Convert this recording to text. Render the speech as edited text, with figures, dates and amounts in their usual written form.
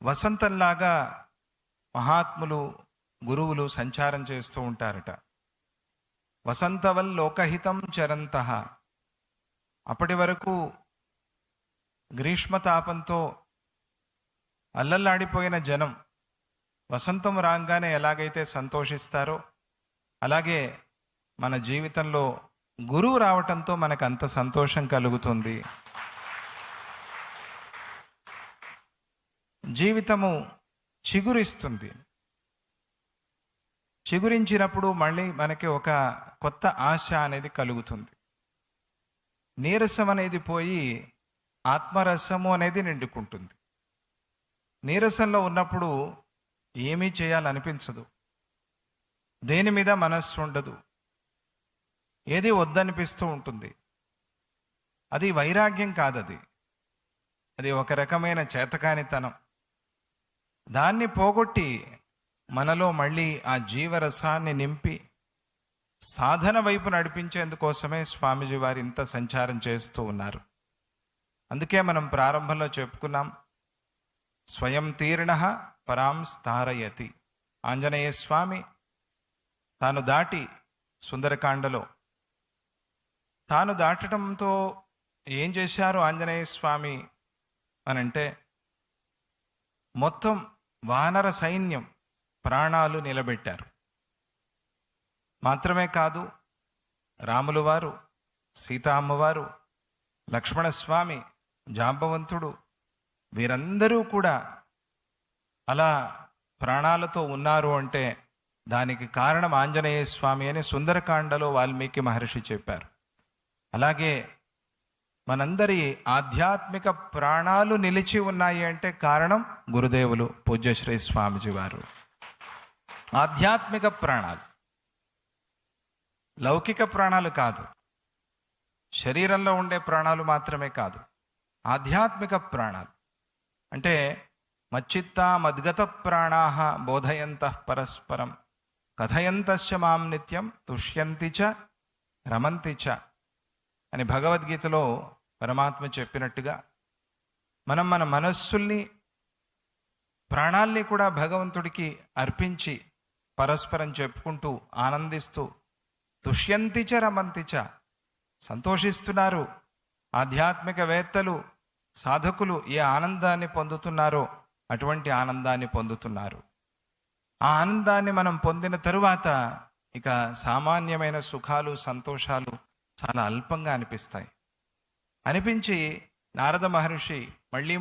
వసంతంలాగా మహాత్ములు గురువులు సంచారం చేస్తూ ఉంటారట. వసంతవల్ లోకహితం చరంతః. అప్పటి వరకు గ్రీష్మతాపంతో అల్లల్లాడిపోయిన జనం వసంతం రాగానే ఎలాగైతే సంతోషిస్తారో అలాగే మన జీవితంలో గురువు రావటంతో మనకు అంత సంతోషం కలుగుతుంది. జీవితము చిగురిస్తుంది. చిగురించినప్పుడు మళ్ళీ మనకి ఒక కొత్త ఆశ అనేది కలుగుతుంది. నీరసం అనేది పోయి ఆత్మరసము అనేది నిండుకుంటుంది. నీరసంలో ఉన్నప్పుడు ఏమీ చేయాలనిపించదు, దేని మీద మనస్సు ఉండదు, ఏది వద్దనిపిస్తూ ఉంటుంది. అది వైరాగ్యం కాదది, అది ఒక రకమైన చేతకానితనం. దాన్ని పోగొట్టి మనలో మళ్ళీ ఆ జీవరసాన్ని నింపి సాధన వైపు నడిపించేందుకోసమే స్వామీజీ వారు ఇంత సంచారం చేస్తూ ఉన్నారు. అందుకే మనం ప్రారంభంలో చెప్పుకున్నాం, స్వయం తీర్ణ పరాం స్థారయతి. ఆంజనేయ స్వామి తాను దాటి సుందరకాండలో తాను దాటడంతో ఏం చేశారు ఆంజనేయ స్వామి అనంటే, మొత్తం వానర సైన్యం ప్రాణాలు నిలబెట్టారు. మాత్రమే కాదు, రాములు వారు, సీతామ్మవారు, లక్ష్మణస్వామి, జాంబవంతుడు వీరందరూ కూడా అలా ప్రాణాలతో ఉన్నారు అంటే దానికి కారణం ఆంజనేయ స్వామి అని సుందరకాండలో వాల్మీకి మహర్షి చెప్పారు. అలాగే మనందరి ఆధ్యాత్మిక ప్రాణాలు నిలిచి ఉన్నాయి అంటే కారణం గురుదేవులు పూజ్యశ్రీ స్వామిజీ వారు. ఆధ్యాత్మిక ప్రాణాలు, లౌకిక ప్రాణాలు కాదు, శరీరంలో ఉండే ప్రాణాలు మాత్రమే కాదు, ఆధ్యాత్మిక ప్రాణాలు. అంటే మచ్చిత్త మద్గత ప్రాణాః బోధయంతః పరస్పరం కథయంతశ్చ మాం నిత్యం తుష్యంతి చ రమంతి చ అని భగవద్గీతలో పరమాత్మ చెప్పినట్టుగా మనం మన మనస్సుల్ని, ప్రాణాల్ని కూడా భగవంతుడికి అర్పించి పరస్పరం చెప్పుకుంటూ ఆనందిస్తూ తుష్యంతి చ రమంతి చ సంతోషిస్తున్నారు. ఆధ్యాత్మికవేత్తలు, సాధకులు ఏ ఆనందాన్ని పొందుతున్నారో అటువంటి ఆనందాన్ని పొందుతున్నారు. ఆ ఆనందాన్ని మనం పొందిన తరువాత ఇక సామాన్యమైన సుఖాలు, సంతోషాలు చాలా అల్పంగా అనిపిస్తాయి. అనిపించి నారద మహర్షి మళ్ళీ